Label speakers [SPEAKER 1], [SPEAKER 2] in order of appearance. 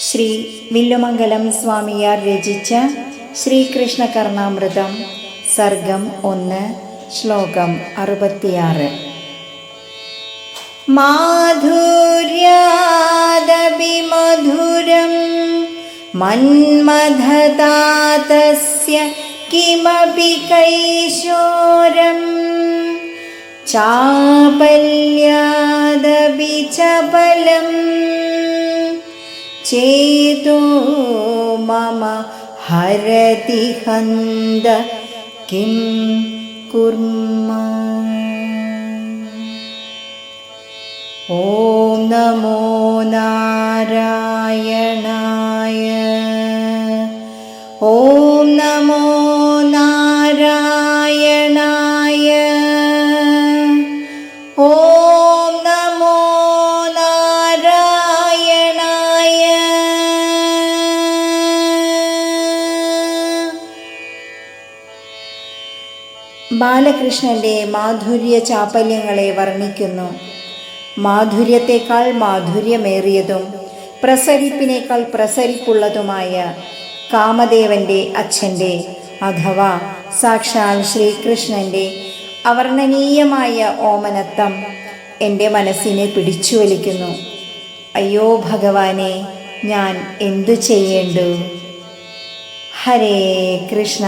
[SPEAKER 1] ശ്രീ വില്ലുമംഗലം സ്വാമിയാർ രചിച്ച ശ്രീകൃഷ്ണ കർണാമൃതം സർഗം 1 ശ്ലോകം 66. മാധുര്യാദപി മധുരം മന്മഥതാതസ്യ കിമപി കൈശോരം ചാപല്യാദപി ചപലം ചേതോ മമ ഹരതി ഹന്ത കിം കുർമ. ഓം നമോ നാരായണായ. ഓം നമോ നാരായണായ. ഓം നമോ നാരായണായ. ബാലകൃഷ്ണന്റെ മാധുര്യ ചാപല്യങ്ങളെ വർണ്ണിക്കുന്നു. മാധുര്യത്തെക്കാൾ മാധുര്യമേറിയതും പ്രസരിപ്പിനേക്കാൾ പ്രസരിപ്പുള്ളതുമായ കാമദേവന്റെ അച്ഛൻ്റെ അഥവാ സാക്ഷാൽ ശ്രീകൃഷ്ണന്റെ അവർണ്ണനീയമായ ഓമനത്തം എൻ്റെ മനസ്സിനെ പിടിച്ചു വലിക്കുന്നു. അയ്യോ ഭഗവാനെ, ഞാൻ എന്തു ചെയ്യേണ്ടു? ഹരേ കൃഷ്ണ.